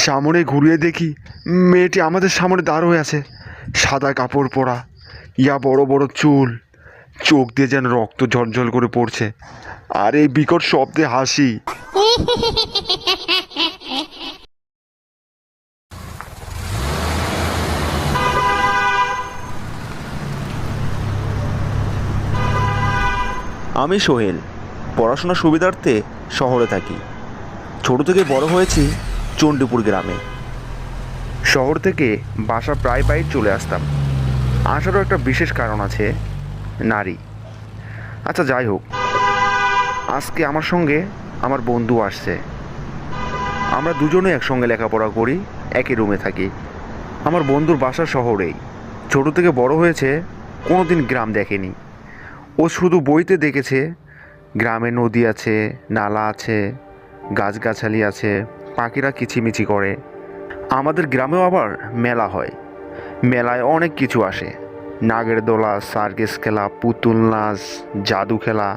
সামনে ঘুরিয়ে দেখি মেয়েটি আমাদের সামনে দাঁড় হয়ে আছে, সাদা কাপড় পরা, ইয়া বড় বড় চুল, চোখ দিয়ে যেন রক্ত ঝরঝর করে পড়ছে, আর এই বিকট শব্দে হাসি। আমি সোহেল, পড়াশোনার সুবিধার্থে শহরে থাকি। ছোট থেকে বড় হয়েছি চণ্ডীপুর গ্রামে। শহর থেকে বাসা প্রায় চলে আসতাম। আসারও একটা বিশেষ কারণ আছে, নারী। আচ্ছা, যাই হোক, আজকে আমার সঙ্গে আমার বন্ধু আসছে। আমরা দুজনে একসঙ্গে লেখাপড়া করি, একই রুমে থাকি। আমার বন্ধুর বাসা শহরেই। ছোট থেকে বড় হয়েছে, কোনো দিন গ্রাম দেখেনি। ও শুধু বইতে দেখেছে গ্রামে নদী আছে, নালা আছে, গাছগাছালি আছে, পাখিরা কিচিমিচি করে। আমাদের গ্রামেও আবার মেলা হয়। মেলায় অনেক কিছু আসে, নাগের দোলা, সার্কাস খেলা, পুতুল নাচ, জাদু খেলা,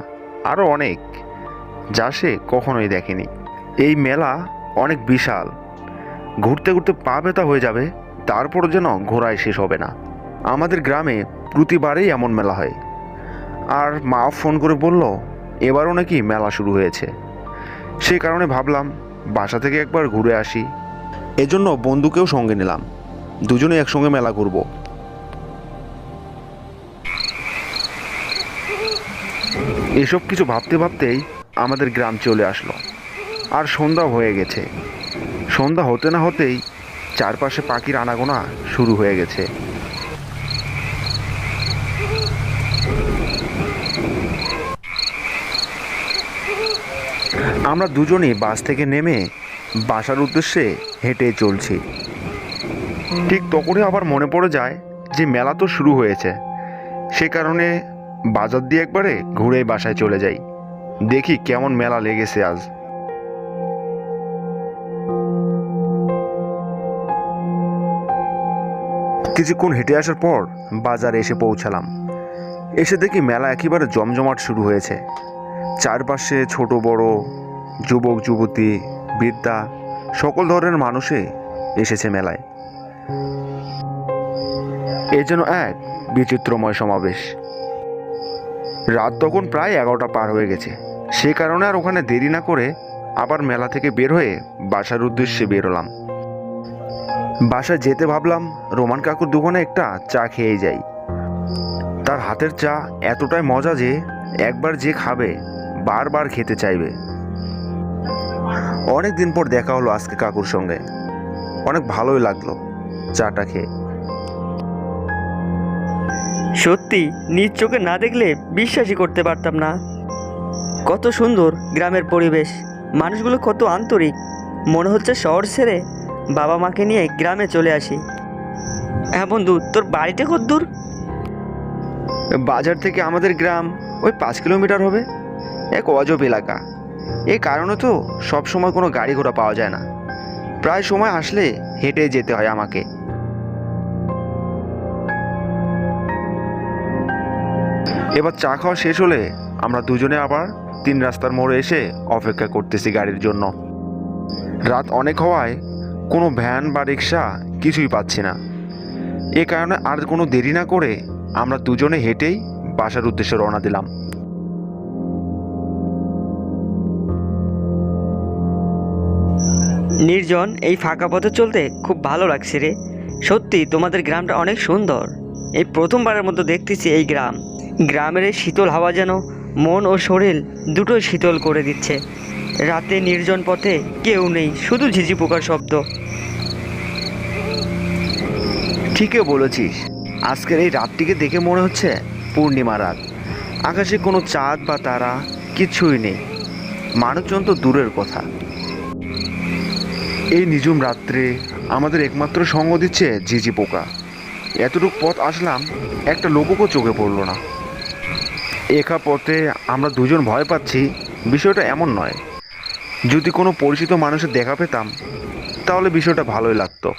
আরও অনেক, যা সে কখনোই দেখেনি। এই মেলা অনেক বিশাল, ঘুরতে ঘুরতে পা ব্যথা হয়ে যাবে, তারপরও যেন ঘোরায় শেষ হবে না। আমাদের গ্রামে প্রতিবারেই এমন মেলা হয়। আর মা ফোন করে বলল এবারও নাকি মেলা শুরু হয়েছে। সেই কারণে ভাবলাম বাসা থেকে একবার ঘুরে আসি। এজন্য বন্ধুকেও সঙ্গে নিলাম, দুজনে একসঙ্গে মেলা ঘুরব। এসব কিছু ভাবতে ভাবতেই আমাদের গ্রাম চলে আসলো, আর সন্ধ্যা হয়ে গেছে। সন্ধ্যা হতে না হতেই চারপাশে পাখির আনাগোনা শুরু হয়ে গেছে। আমরা দুজনেই বাস থেকে নেমে বাসার উদ্দেশ্যে হেঁটে চলছি। ঠিক তখনই আবার মনে পড়ে যায় যে মেলা তো শুরু হয়েছে। সে কারণে বাজার দিয়ে একবারে ঘুরে বাসায় চলে যাই, দেখি কেমন মেলা লেগেছে আজ। কিছুক্ষণ হেঁটে আসার পর বাজারে এসে পৌঁছালাম। এসে দেখি মেলা একেবারে জমজমাট শুরু হয়েছে। চারপাশে ছোট বড়, যুবক যুবতী, বৃদ্ধা, সকল ধরনের মানুষই এসেছে মেলায়। এ যেন এক বিচিত্রময় সমাবেশ। রাত তখন প্রায় 11টা পার হয়ে গেছে। সে কারণে আর ওখানে দেরি না করে আবার মেলা থেকে বের হয়ে বাসার উদ্দেশ্যে বেরোলাম। বাসায় যেতে ভাবলাম রোমান কাকুর দোকানে একটা চা খেয়ে যাই। তার হাতের চা এতটাই মজা যে একবার যে খাবে বারবার খেতে চাইবে। অনেক দিন পর দেখা হলো আজকে কাকুর সঙ্গে, অনেক ভালোই লাগলো চাটা খেয়ে। সত্যি নিজ চোখে না দেখলে বিশ্বাসই করতে পারতাম না। কত সুন্দর গ্রামের পরিবেশ, মানুষগুলো কত আন্তরিক। মনে হচ্ছে শহর ছেড়ে বাবা মাকে নিয়ে গ্রামে চলে আসি। হ্যাঁ বন্ধু, তোর বাড়িটা কত দূর? বাজার থেকে আমাদের গ্রাম ওই 5 কিলোমিটার হবে। এক অজব এলাকা, এই কারণে তো সব সময় কোনো গাড়ি ঘোড়া পাওয়া যায় না। প্রায় সময় আসলে হেঁটে যেতে হয় আমাকে। এবার চা খাওয়া শেষ হলে আমরা দুজনে আবার 3 রাস্তার মোড়ে এসে অপেক্ষা করতেছি গাড়ির জন্য। রাত অনেক হওয়ায় কোনো ভ্যান বা রিক্সা কিছুই পাচ্ছি না। এ কারণে আর কোনো দেরি না করে আমরা দুজনে হেঁটেই বাসার উদ্দেশ্যে রওনা দিলাম। নির্জন এই ফাঁকা পথে চলতে খুব ভালো লাগছে রে। সত্যি তোমাদের গ্রামটা অনেক সুন্দর। এই প্রথমবারের মতো দেখতেছি এই গ্রাম। গ্রামের এই শীতল হাওয়া যেন মন ও শরীর দুটোই শীতল করে দিচ্ছে। রাতে নির্জন পথে কেউ নেই, শুধু ঝিঝি পোকার শব্দ। ঠিকই বলেছিস, আজকের এই রাতটিকে দেখে মনে হচ্ছে পূর্ণিমা রাত। আকাশে কোনো চাঁদ বা তারা কিছুই নেই, মানুষজন তো দূরের কথা। এই নিঝুম রাত্রে আমাদের একমাত্র সঙ্গ দিচ্ছে ঝিঝি পোকা। এতটুকু পথ আসলাম, একটা লোকও চোখে পড়লো না। একা পথে আমরা দুজন ভয় পাচ্ছি, বিষয়টা এমন নয়। যদি কোনো পরিচিত মানুষের দেখা পেতাম তাহলে বিষয়টা ভালোই লাগতো।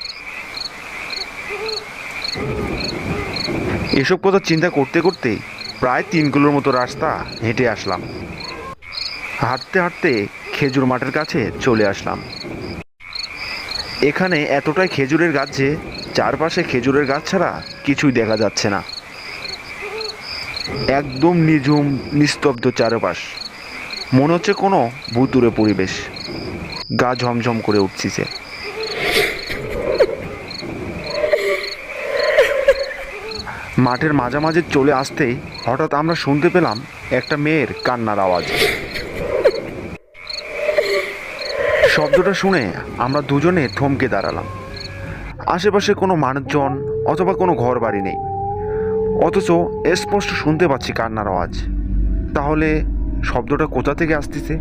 এসব কথা চিন্তা করতে করতেই প্রায় 3 কিলোর মতো রাস্তা হেঁটে আসলাম। হাঁটতে হাঁটতে খেজুর মাঠের কাছে চলে আসলাম। এখানে এতটাই খেজুরের গাছ যে চারপাশে খেজুরের গাছ ছাড়া কিছুই দেখা যাচ্ছে না। একদম নিঝুম নিস্তব্ধ চারপাশ, মনে হচ্ছে কোনো ভুতুড়ে পরিবেশ। গা ঝমঝম করে উঠছে। মাঠের মাঝামাঝি চলে আসতেই হঠাৎ আমরা শুনতে পেলাম একটা মেয়ের কান্নার আওয়াজ। শব্দটা শুনে আমরা দুজনে থমকে দাঁড়ালাম। আশেপাশে কোনো মানুষজন অথবা কোনো ঘর বাড়ি নেই, অথচ স্পষ্ট শুনতে পাচ্ছি কান্নার আওয়াজ। তাহলে শব্দটা কোথা থেকে আসতেছে?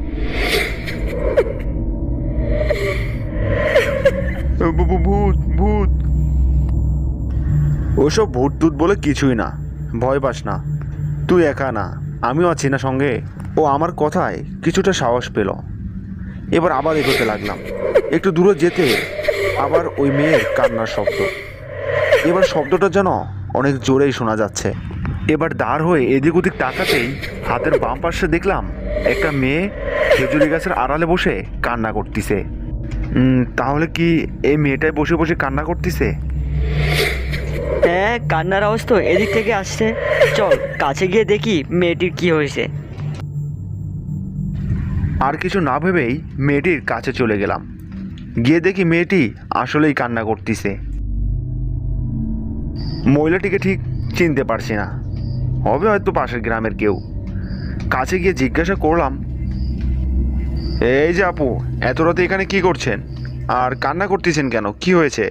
ভূত ভূত! ওসব ভূত টুত বলে কিছুই না, ভয় পাস না, তুই একা না, আমিও আছি না সঙ্গে। ও আমার কথায় কিছুটা সাহস পেল। এবার আবার এগোতে লাগলাম। একটু দূরে যেতে আবার ওই মেয়ের কান্নার শব্দ। এবার শব্দটা যেন অনেক জোরেই শোনা যাচ্ছে। এবার দাঁড় হয়ে এদিক ওদিক তাকাতেই হাতের বাম পাশে দেখলাম একটা মেয়ে খেজুরি গাছের আড়ালে বসে কান্না করতেছে। তাহলে কি এই মেয়েটাই বসে বসে কান্না করতেছে? হ্যাঁ, কান্নার আওয়াজ তো এদিক থেকে আসছে। চল কাছে গিয়ে দেখি মেয়েটির কি হয়েছে। আর কিছু না ভেবেই মেয়েটির কাছে চলে গেলাম। গিয়ে দেখি মেয়েটি আসলেই কান্না করতেছে। মহিলাটিকে ঠিক চিনতে পারছি না, হবে হয়তো পাশের গ্রামের কেউ। কাছে গিয়ে জিজ্ঞাসা করলাম, এই যে আপু, এত রাতে এখানে কি করছেন আর কান্না করতেছেন কেন, কি হয়েছে?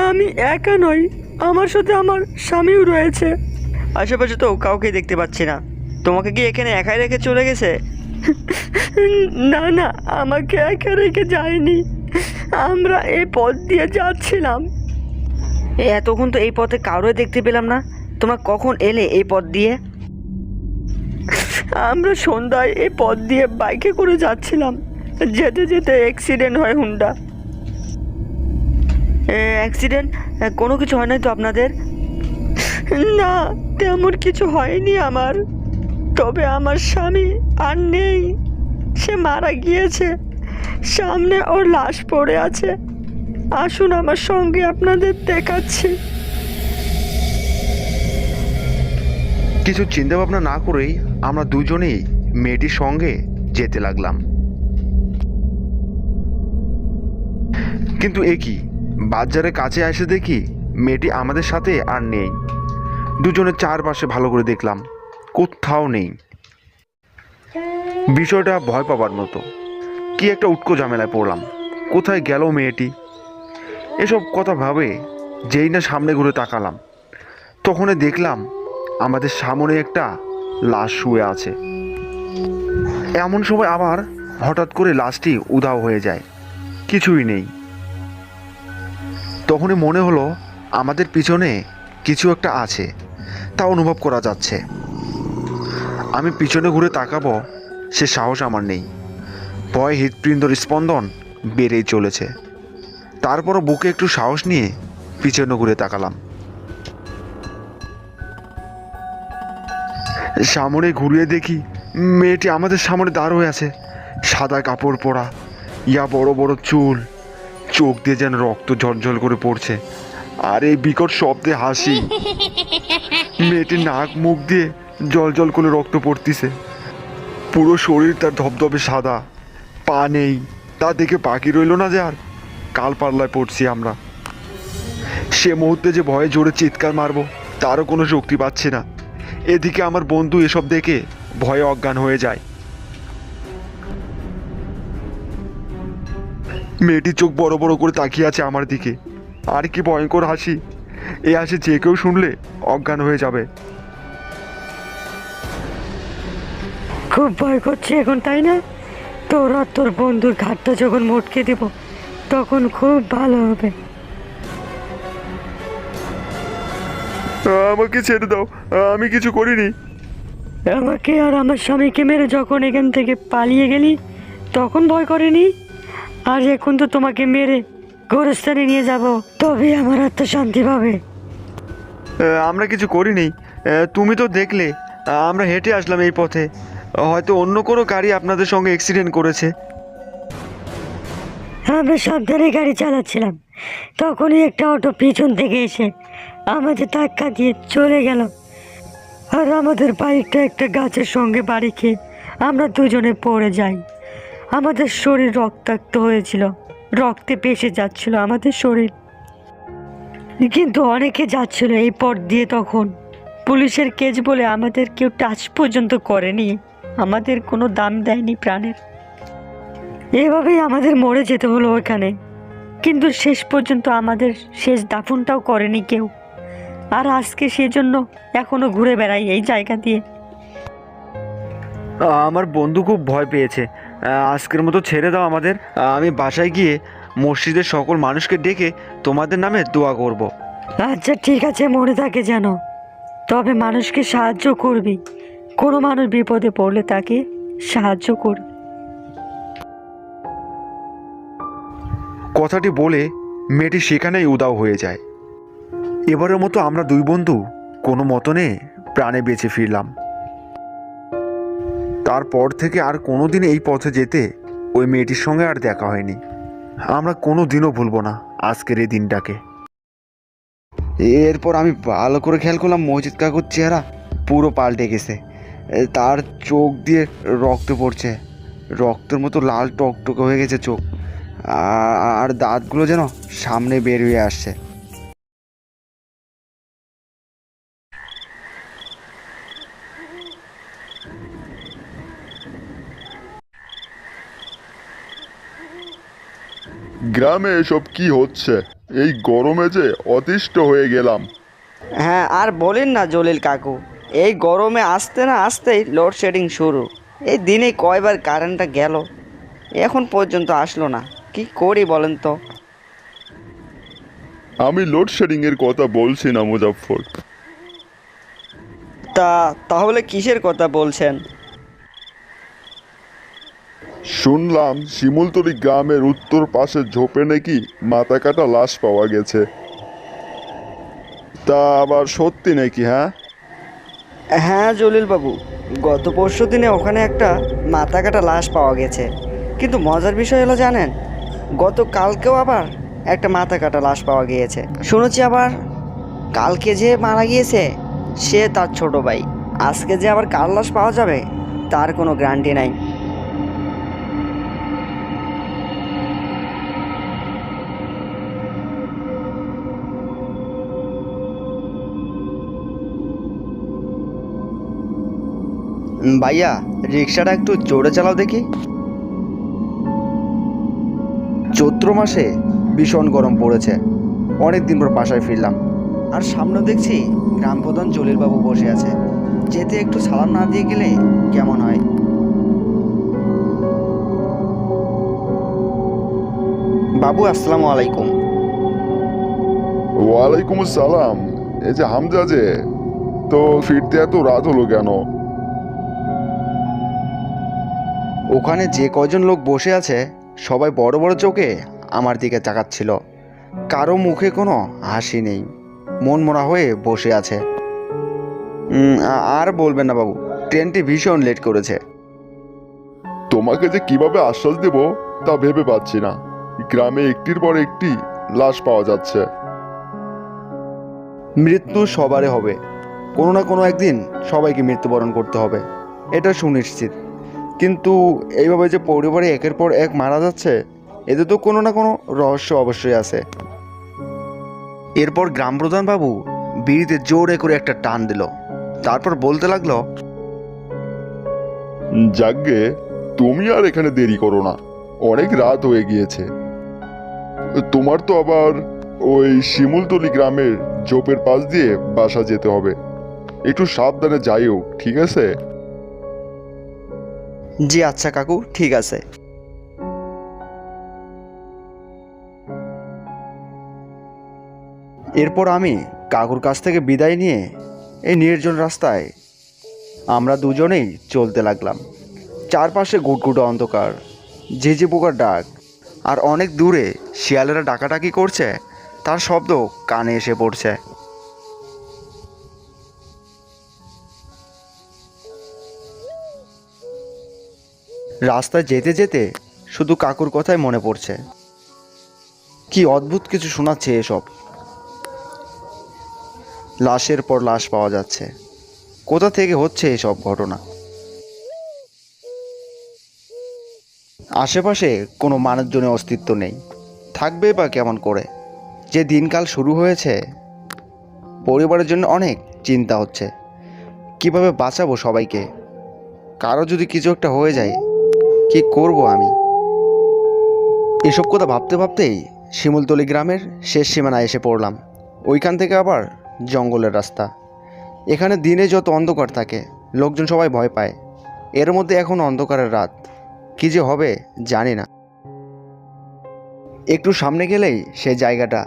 আমি একা নই, আমার সাথে আমার স্বামীও রয়েছে। আশেপাশে তো কাউকে দেখতে পাচ্ছি না। তোমাকে কি এখানে একাই রেখে চলে গেছে? না না, আমাকে একা রেখে যায়নি। আমরা এই পথ দিয়ে যাচ্ছিলাম। এতক্ষণ তো এই পথে কারোই দেখতে পেলাম না। তোমরা কখন এলে এই পথ দিয়ে? আমরা সন্ধ্যায় এই পথ দিয়ে বাইকে করে যাচ্ছিলাম। যেতে যেতে অ্যাক্সিডেন্ট হয় হুন্ডা। অ্যাক্সিডেন্ট? কোনো কিছু হয় নাই তো আপনাদের? না, তেমন কিছু হয়নি আমার। তবে আমার স্বামী আর নেই, সে মারা গিয়েছে। সামনে ওর লাশ পড়ে আছে। আসুন আমার সঙ্গে, আপনাদের দেখাচ্ছি। কিছু চিন্তা ভাবনা না করেই আমরা দুজনেই মেয়েটির সঙ্গে যেতে লাগলাম। কিন্তু এ কি, বাজারের কাছে এসে দেখি মেয়েটি আমাদের সাথে আর নেই। দুজনে চারপাশে ভালো করে দেখলাম, কোথাও নেই। বিষয়টা ভয় পাবার মতো। কি একটা উটকো ঝামেলায় পড়লাম, কোথায় গেল মেয়েটি? এসব কথা ভাবে যেই না সামনে ঘুরে তাকালাম, তখনই দেখলাম আমাদের সামনে একটা লাশ শুয়ে আছে। এমন সময় আবার হঠাৎ করে লাশটি উধাও হয়ে যায়, কিছুই নেই। তখনই মনে হলো আমাদের পিছনে কিছু একটা আছে, তা অনুভব করা যাচ্ছে। আমি পিছনে ঘুরে তাকাবো সে সাহস আমার নেই। ভয়ে হৃৎপিণ্ডর স্পন্দন বেড়েই চলেছে। তারপরও বুকে একটু সাহস নিয়ে পিছনে ঘুরে তাকালাম। সামনে ঘুরিয়ে দেখি মেয়েটি আমাদের সামনে দাঁড় হয়ে আছে। সাদা কাপড় পরা, ইয়া বড় বড় চুল, চোখ দিয়ে যেন রক্ত ঝরঝর করে পড়ছে, আর এই বিকট শব্দে হাসি। মেয়েটির নাক মুখ দিয়ে জল জল করে রক্ত পড়তিছে। পুরো শরীর তার ধবধবে সাদা, পা নেই। তা দেখে বাকি রইল না যে আর, কাল পাল্লায় পড়ছি আমরা। সে মুহূর্তে যে ভয়ে জোরে চিৎকার মারবো তারও কোনো শক্তি পাচ্ছি না। এদিকে আমার বন্ধু এসব দেখে ভয়ে অজ্ঞান হয়ে যায়। মেয়েটির চোখ বড় বড় করে তাকিয়ে আছে আমার দিকে, আর কি ভয়ঙ্কর হাসি! এই হাসি যে কেউ শুনলে অজ্ঞান হয়ে যাবে। খুব ভয় করছে এখন, তাই না? তোর আর তোর বন্ধুর ঘাটটা যখন মটকে দেব, তখন খুব ভালো হবে। আমাকে ছেড়ে দাও, আমি কিছু করিনি। আমাকে আর আমার স্বামীকে মেরে যখন এখান থেকে পালিয়ে গেলি, তখন ভয় করেনি? আর এখন তো তোমাকে মেরে গোরস্থানে নিয়ে যাব, তবে আমার আত্মা শান্তি পাবে। আমরা কিছু করিনি, তুমি তো দেখলে। আমরা হেঁটে আসলাম এই পথে, হয়তো অন্য কোনো গাড়ি আপনাদের সঙ্গে অ্যাক্সিডেন্ট করেছে। আমরা সাবধানে গাড়ি চালাচ্ছিলাম, তখনই একটা অটো পিছন থেকে এসে আমাদের ধাক্কা দিয়ে চলে গেল। আর আমাদের বাইকটা একটা গাছের সঙ্গে বাড়ি খেয়ে আমরা দুজনে পড়ে যাই। আমাদের শরীর রক্তাক্ত হয়েছিল, রক্তে ভেসে যাচ্ছিল আমাদের শরীর। কিন্তু অনেকে যাচ্ছিল এই পথ দিয়ে, তখন পুলিশের কেস বলে আমাদের কেউ টাচ পর্যন্ত করেনি, আমাদের কোনো দাম দেয়নি প্রাণের। এভাবেই আমাদের মরে যেতে হলো ওখানে, কিন্তু শেষ পর্যন্ত আমাদের শেষ দাফনটাও করেনি কেউ। আর আজকে সেজন্য এখনো ঘুরে বেড়াই এই জায়গা দিয়ে। আমার বন্ধু খুব ভয় পেয়েছে। আজকের মতো ছেড়ে দাও আমাদের। আমি বাসায় গিয়ে মসজিদের সকল মানুষকে ডেকে তোমাদের নামে দোয়া করব। আচ্ছা ঠিক আছে, মনে থাকে যেন। তবে মানুষকে সাহায্য করবি, কোনো মানুষ বিপদে পড়লে তাকে সাহায্য করবি। কথাটি বলে মেয়েটি সেখানেই উধাও হয়ে যায়। এবারের মতো আমরা দুই বন্ধু কোনো মতনে প্রাণে বেঁচে ফিরলাম। তারপর থেকে আর কোনো দিন এই পথে যেতে ওই মেয়েটির সঙ্গে আর দেখা হয়নি। আমরা কোনো দিনও ভুলবো না আজকের এই দিনটাকে। এরপর আমি ভালো করে খেয়াল করলাম, মজিদ কাকুর চেহারা পুরো পাল্টে গেছে। তার চোখ দিয়ে রক্ত পড়ছে, রক্তের মতো লাল টকটকে হয়ে গেছে চোখ, আর দাঁতগুলো যেন সামনে বের হয়ে আসছে। গ্রামে এসব কি হচ্ছে? এই গরমে যে অতিষ্ঠ হয়ে গেলাম। হ্যাঁ, আর বলেন না জলিল কাকু, এই গরমে আসতে না আসতেই লোডশেডিং শুরু। এই দিনে কয়বার কারেন্টটা গেল, এখন পর্যন্ত আসলো না। কি করি বলেন তো? আমি লোডশেডিং এর কথা বলছি না মুজাফফর। তাহলে কিসের কথা বলছেন? শুনলাম শিমুলতলি গ্রামের উত্তর পাশে ঝোপে নাকি মাথা কাটা লাশ পাওয়া গেছে। তা আবার সত্যি নাকি? হ্যাঁ হ্যাঁ জলিল বাবু, গত পরশু দিনে ওখানে একটা মাথা কাটা লাশ পাওয়া গেছে। কিন্তু মজার বিষয় হলো জানেন, গতকালকেও আবার একটা মাথা কাটা লাশ পাওয়া গিয়েছে। শুনেছি আবার কালকে যে মারা গিয়েছে সে তার ছোট ভাই। আজকে যে আবার কার লাশ পাওয়া যাবে তার কোনো গ্যারান্টি নাই। ভাইয়া, রিক্সাটা একটু জোরে চালাও দেখি। চৈত্র মাসে ভীষণ গরম পড়েছে, অনেক দিন পর বাসায় ফিরলাম। আর সামনে দেখছি গ্রাম প্রধান জলিলবাবু বসে আছে। যেতে একটু সালাম না দিয়ে গেলে কেমন হয়? বাবু আসসালামু আলাইকুম। ওয়ালাইকুম আসসালাম। এই যে হামজা, যে তো ফিরতে এত রাত হলো কেন? ওখানে যে কয়জন লোক বসে আছে সবাই বড় বড় চোখে আমার দিকে তাকাচ্ছিল। কারো মুখে কোনো হাসি নেই, মন মরা হয়ে বসে আছে। আর বলবেন না বাবু, ট্রেনটি ভীষণ লেট করেছে। তোমাকে যে কিভাবে আশ্বাস দেব তা ভেবে পাচ্ছি না। গ্রামে একটির পর একটি লাশ পাওয়া যাচ্ছে। মৃত্যু সবারই হবে, কোনো না কোনো একদিন সবাইকে মৃত্যুবরণ করতে হবে, এটা সুনিশ্চিত। কিন্তু এইভাবে যে পরিবারে একের পর এক মারা যাচ্ছে, এতে তো কোনো না কোনো রহস্য অবশ্যই আছে। এরপর গ্রাম প্রধান বাবু বিড়িতে জোরে করে একটা টান দিল, তারপর বলতে লাগলো, যাগ্গে, তুমি আর এখানে দেরি করো না, অনেক রাত হয়ে গিয়েছে। তোমার তো আবার ওই শিমুলতলি গ্রামের ঝোপের পাশ দিয়ে বাসা যেতে হবে। একটু সাবধানে যাইও, ঠিক আছে? জি আচ্ছা কাকু, ঠিক আছে। এরপর আমি কাকুর কাছ থেকে বিদায় নিয়ে এই নির্জন রাস্তায় আমরা দুজনেই চলতে লাগলাম। চারপাশে গুটগুটো অন্ধকার, ঝিঝি পোকার ডাক, আর অনেক দূরে শিয়ালেরা ডাকাডাকি করছে, তার শব্দ কানে এসে পড়ছে। রাস্তায় যেতে যেতে শুধু কাকুর কথাই মনে পড়ছে। কি অদ্ভুত কিছু শোনাচ্ছে এসব। লাশের পর লাশ পাওয়া যাচ্ছে। কোথা থেকে হচ্ছে এসব ঘটনা? আশেপাশে কোনো মানুষজনের অস্তিত্ব নেই, থাকবে বা কেমন করে? যে দিনকাল শুরু হয়েছে, পরিবারের জন্য অনেক চিন্তা হচ্ছে। কিভাবে বাঁচাবো সবাইকে? কারো যদি কিছু একটা হয়ে যায়, কি করব আমি? এসব কথা ভাবতে ভাবতেই শিমুলতলি গ্রামের শেষ সীমানায় এসে পড়লাম। ওইখান থেকে আবার জঙ্গলের রাস্তা। এখানে দিনে যত অন্ধকার থাকে, লোকজন সবাই ভয় পায়। এর মধ্যে এখন অন্ধকারের রাত, কি যে হবে জানি না। একটু সামনে গেলেই সেই জায়গাটা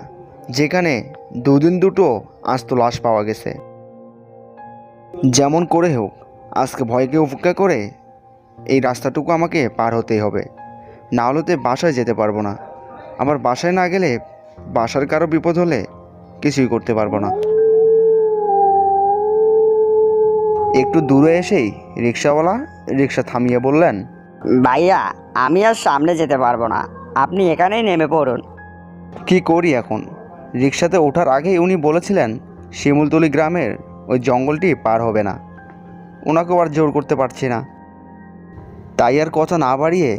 যেখানে দুদিন দুটো আস্ত লাশ পাওয়া গেছে। যেমন করে হোক আজকে ভয়কে উপেক্ষা করে এই রাস্তাটুকু আমাকে পার হতেই হবে, না হলে তো বাসায় যেতে পারবো না। আমার বাসায় না গেলে বাসার কারো বিপদ হলে কিছুই করতে পারবো না। একটু দূরে এসেই রিক্সাওয়ালা রিক্সা থামিয়ে বললেন, ভাইয়া, আমি আর সামনে যেতে পারবো না, আপনি এখানেই নেমে পড়ুন। কি করি এখন? রিক্সাতে ওঠার আগেই উনি বলেছিলেন শিমুলতলি গ্রামের ওই জঙ্গলটি পার হবে না। ওনাকেও আর জোর করতে পারছি না। তাই আর কথা না বাড়িয়ে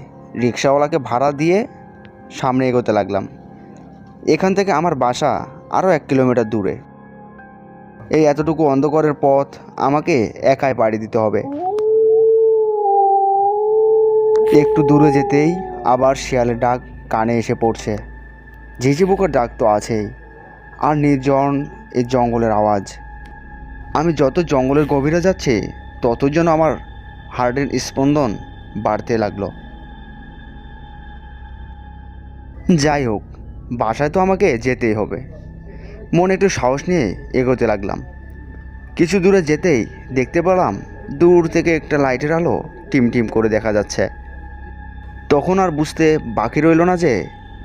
রিক্সাওয়ালাকে ভাড়া দিয়ে সামনে এগোতে লাগলাম। এখান থেকে আমার বাসা আরও 1 কিলোমিটার দূরে। এই এতটুকু অন্ধকারের পথ আমাকে একাই পাড়ি দিতে হবে। একটু দূরে যেতেই আবার শিয়ালের ডাক কানে এসে পড়ছে। ঝিঝি পোকার ডাক তো আছেই, আর নির্জন এই জঙ্গলের আওয়াজ। আমি যত জঙ্গলের গভীরে যাচ্ছি ততই যেন আমার হার্টের স্পন্দন বাড়তে লাগলো। যাই হোক, বাসায় তো আমাকে যেতেই হবে। মনে একটু সাহস নিয়ে এগোতে লাগলাম। কিছু দূরে যেতেই দেখতে পেলাম দূর থেকে একটা লাইটের আলো টিম করে দেখা যাচ্ছে। তখন আর বুঝতে বাকি রইল না যে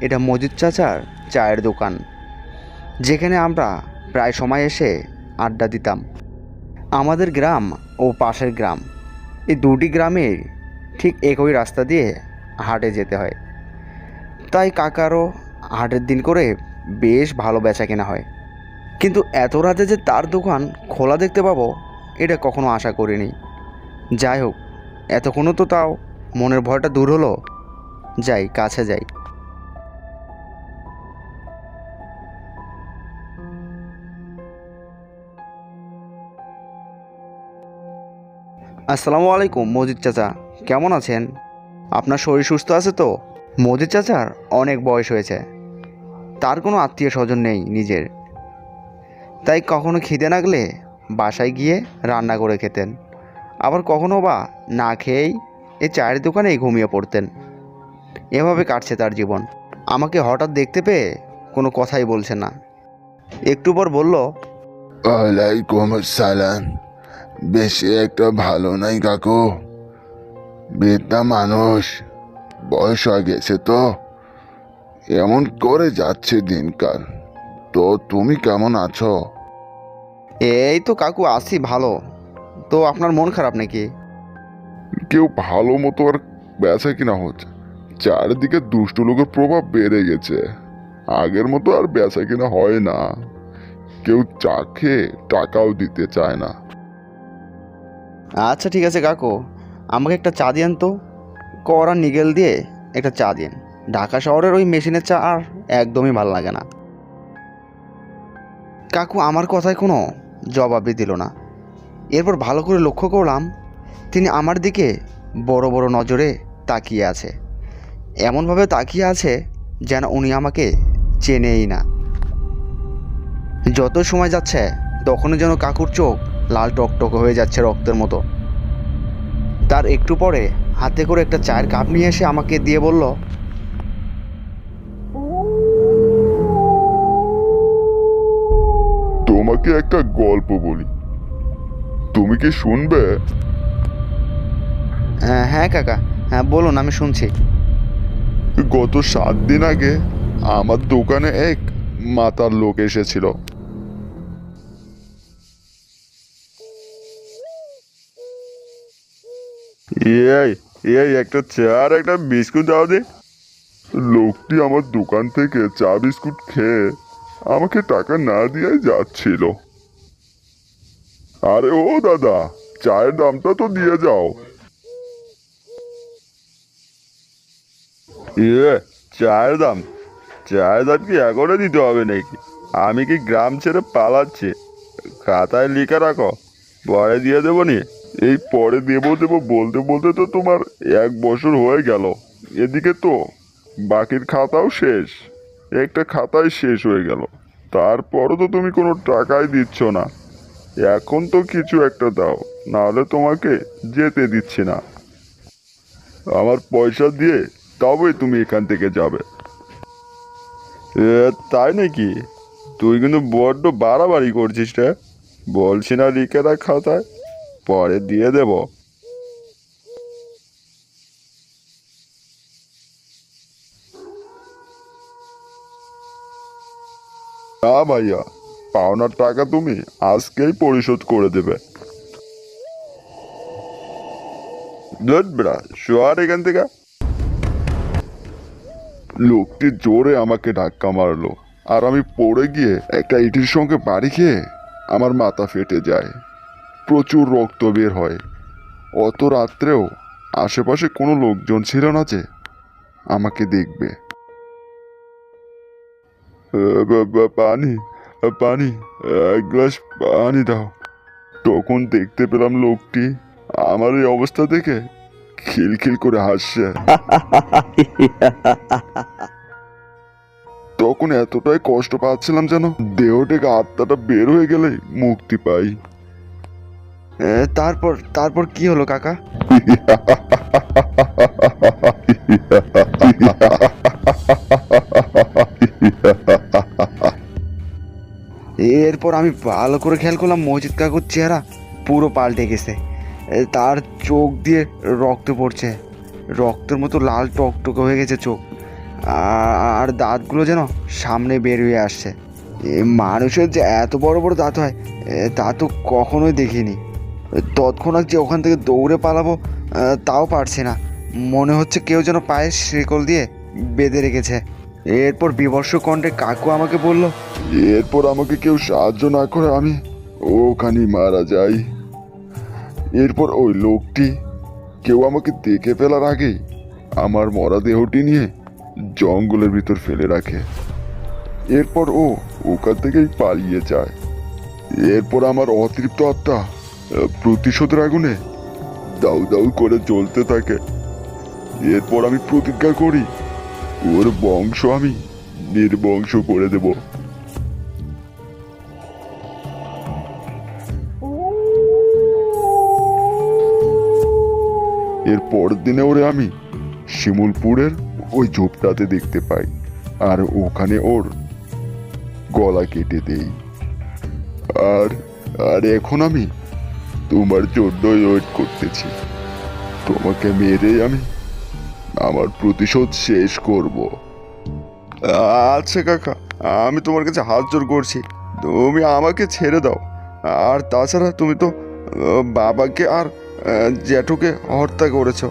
এটা মজিদ চাচার চায়ের দোকান, যেখানে আমরা প্রায় সময় এসে আড্ডা দিতাম। আমাদের গ্রাম ও পাশের গ্রাম, এই দুটি গ্রামের ঠিক একই রাস্তা দিয়ে হাটে যেতে হয়। তাই কাকারও হাটের দিন করে বেশ ভালো বেচা কেনা হয়। কিন্তু এত রাতে যে তার দোকান খোলা দেখতে পাবো এটা কখনো আশা করিনি। যাই হোক, এতক্ষণও তো তাও মনের ভয়টা দূর হলো। যাই, কাছে যাই। আসসালামু আলাইকুম মজিদ চাচা, কেমন আছেন? আপনার শরীর সুস্থ আছে তো? মজিদ চাচার অনেক বয়স হয়েছে, তার কোনো আত্মীয় স্বজন নেই নিজের। তাই কখনো খিদে লাগলে বাসায় গিয়ে রান্না করে খেতেন, আবার কখনো বা না খেয়েই এই চায়ের দোকানেই ঘুমিয়ে পড়তেন। এভাবে কাটছে তার জীবন। আমাকে হঠাৎ দেখতে পেয়ে কোনো কথাই বলছে না। একটু পর বলল, ওয়ালাইকুম আসসালাম। বেশি একটা ভালো নাই কাকু, বৃদ্ধা মানুষ, বয়স হয়ে গেছে তো, এমন করে যাচ্ছে দিনকাল। তো তুমি কেমন আছো? এই তো কাকু আছি ভালো। তো আপনার মন খারাপ নাকি? কেউ ভালো মতো আর বেচা কিনা হচ্ছে, চারিদিকে দুষ্ট লোকের প্রভাব বেড়ে গেছে। আগের মতো আর বেচা কিনা হয় না, কেউ চা খেয়ে টাকাও দিতে চায় না। আচ্ছা ঠিক আছে কাকু, আমাকে একটা চা দিয়েন তো, কড়া নিগেল দিয়ে একটা চা দিন। ঢাকা শহরের ওই মেশিনের চা আর একদমই ভালো লাগে না। কাকু আমার কথায় কোনো জবাবই দিল না। এরপর ভালো করে লক্ষ্য করলাম তিনি আমার দিকে বড় বড় নজরে তাকিয়ে আছে। এমনভাবে তাকিয়ে আছে যেন উনি আমাকে চেনেই না। যত সময় যাচ্ছে তখনই যেন কাকুর চোখ লাল টকটক হয়ে যাচ্ছে রক্তের মতো। তার একটু পরে হাতে করে একটা চায়ের কাপ নিয়ে এসে আমাকে দিয়ে বলল, তোমাকে একটা গল্প বলি, তুমি কি শুনবে? হ্যাঁ কাকা, হ্যাঁ বলুন, আমি শুনছি। গত 7 দিন আগে আমার দোকানে এক মাতার লোক এসেছিল। এই এই একটা চা আর একটা বিস্কুট দাও দে। লোকটি আমার দোকান থেকে চা বিস্কুট খেয়ে আমাকে টাকা না দিয়ে যাচ্ছিল। আরে ও দাদা, চায়ের দামটা তো দিয়ে যাও। চায়ের দাম? চায়ের দাম কি এখনো দিতে হবে নাকি? আমি কি গ্রাম ছেড়ে পালাচ্ছি? খাতায় লিখে রাখো, পরে দিয়ে দেবো নি। এই পরে দেবো দেবো বলতে বলতে তো তোমার 1 বছর হয়ে গেল। এদিকে তো বাকির খাতাও শেষ, একটা খাতাই শেষ হয়ে গেল, তারপরও তো তুমি কোনো টাকাই দিচ্ছ না। এখন তো কিছু একটা দাও, নাহলে তোমাকে যেতে দিচ্ছি না। আমার পয়সা দিয়ে তবেই তুমি এখান থেকে যাবে। তাই নাকি? তুই কিন্তু বড্ড বাড়াবাড়ি করছিস রে। বলছি না লিখে রাখ খাতায়, পরে দিয়ে দেব। না ভাইয়া, পাওনার টাকা তুমি আজকেই পরিশোধ করে দেবে। ধুর বেড়া, শোয়ার এখান থেকে। লোকটি জোরে আমাকে ধাক্কা মারলো, আর আমি পড়ে গিয়ে একটা ইটের সঙ্গে বাড়ি খেয়ে আমার মাথা ফেটে যায়। প্রচুর রক্ত বের হয়। অত রাত্রেও আশেপাশে কোনো লোকজন ছিল না যে আমাকে দেখবে। পানি, পানি, 1 গ্লাস পানি দাও। তখন দেখতে পেলাম লোকটি আমার এই অবস্থা দেখে খিলখিল করে হাসছে। তখন এতটাই কষ্ট পাচ্ছিলাম যেন দেহ থেকে আত্মাটা বের হয়ে গেলে মুক্তি পাই। তারপর তারপর কি হলো কাকা? এরপর আমি ভালো করে খেয়াল করলাম মসজিদ কাকুর চেহারা পুরো পাল্টে গেছে। তার চোখ দিয়ে রক্ত পড়ছে, রক্তের মতো লাল টকটকে হয়ে গেছে চোখ, আর দাঁতগুলো যেন সামনে বের হয়ে আসছে। মানুষের যে এত বড় বড় দাঁত হয় তা তো কখনোই দেখিনি। তৎক্ষণাৎ যে ওখান থেকে দৌড়ে পালাবো তাও পারছি না। মনে হচ্ছে কেউ যেন পায়ে শিকল দিয়ে বেঁধে রেখেছে। এরপর বিবর্ষ কণ্ঠে কাকু আমাকে বলল, এরপর আমাকে কেউ সাহায্য না করে আমি ওখানেই মারা যাই। এরপর ওই লোকটি কেউ আমাকে দেখে ফেলার আগেই আমার মরা দেহটি নিয়ে জঙ্গলের ভিতর ফেলে রাখে। এরপর ও ওখান থেকেই পালিয়ে যায়। এরপর আমার অতৃপ্ত আত্মা প্রতিশোধের আগুনে দাউ দাউ করে জ্বলতে থাকে। এরপর আমি প্রতিজ্ঞা করি ওর বংশ আমি নির্বংশ করে দেব। এর পরের দিনে ওরে আমি শিমুলপুরের ওই ঝোপটাতে দেখতে পাই, আর ওখানে ওর গলা কেটে দেই। আর আর এখন আমি তোমার জন্যই ওয়েট করতেছি। তোমাকে মেরেই আমি আমার প্রতিশোধ শেষ করব। আচ্ছা কাকা, আমি তোমার কাছে হাত জোর করছি, তুমি আমাকে ছেড়ে দাও। আর তাছাড়া তুমি তো বাবাকে আর জ্যাঠুকে হত্যা করেছো,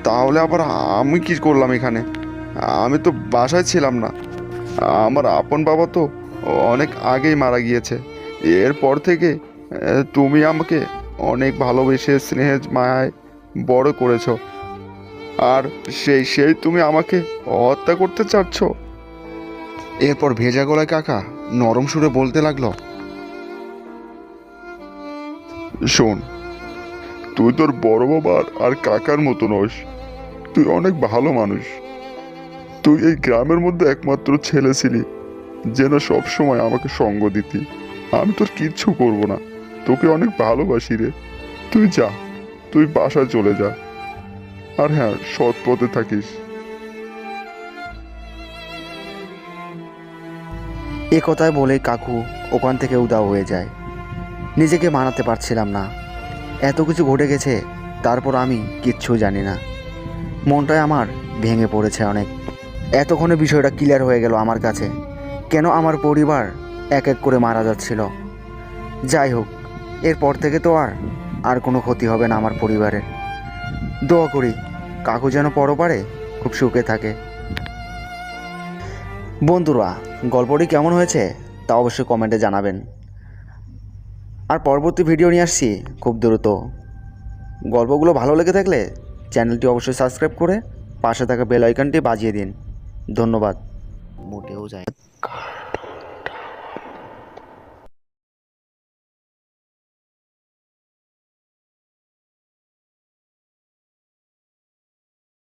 তাহলে আবার আমি কি করলাম এখানে? আমি তো বাসায় ছিলাম না। আমার আপন বাবা তো অনেক আগেই মারা গিয়েছে। এরপর থেকে তুমি আমাকে অনেক ভালোবেসে স্নেহে মায়ায় বড় করেছো, আর সেই তুমি আমাকে হত্যা করতে চাচ্ছ? এরপর ভেজা গলায় কাকা নরম সুরে বলতে লাগলো, শোন, তুই তোর বড় বাবার আর কাকার মতো নস। তুই অনেক ভালো মানুষ। তুই এই গ্রামের মধ্যে একমাত্র ছেলে ছিলি যেন সবসময় আমাকে সঙ্গ দিতি। আমি তোর কিচ্ছু করব না, তোকে অনেক ভালোবাসি রে। তুই যা, তুই বাসায় চলে যা, আর হ্যাঁ, সৎ পথে থাকিস। এ কথায় বলে কাকু ওখান থেকে উধাও হয়ে যায়। নিজেকে মানাতে পারছিলাম না, এত কিছু ঘটে গেছে, তারপর আমি কিচ্ছু জানি না। মনটাই আমার ভেঙে পড়েছে অনেক। এতক্ষণে বিষয়টা ক্লিয়ার হয়ে গেল আমার কাছে, কেন আমার পরিবার এক এক করে মারা যাচ্ছিল। যাই হোক, এরপর থেকে তো আর কোনো ক্ষতি হবে না আমার পরিবারের। দোয়া করি কাকু যেন পরপারে খুব সুখে থাকে। বন্ধুরা, গল্পটি কেমন হয়েছে তা অবশ্যই কমেন্টে জানাবেন। আর পরবর্তী ভিডিও নিয়ে আসছি খুব দ্রুত। গল্পগুলো ভালো লেগে থাকলে চ্যানেলটি অবশ্যই সাবস্ক্রাইব করে পাশে থাকা বেল আইকনটি বাজিয়ে দিন। ধন্যবাদ। মোটেও যায়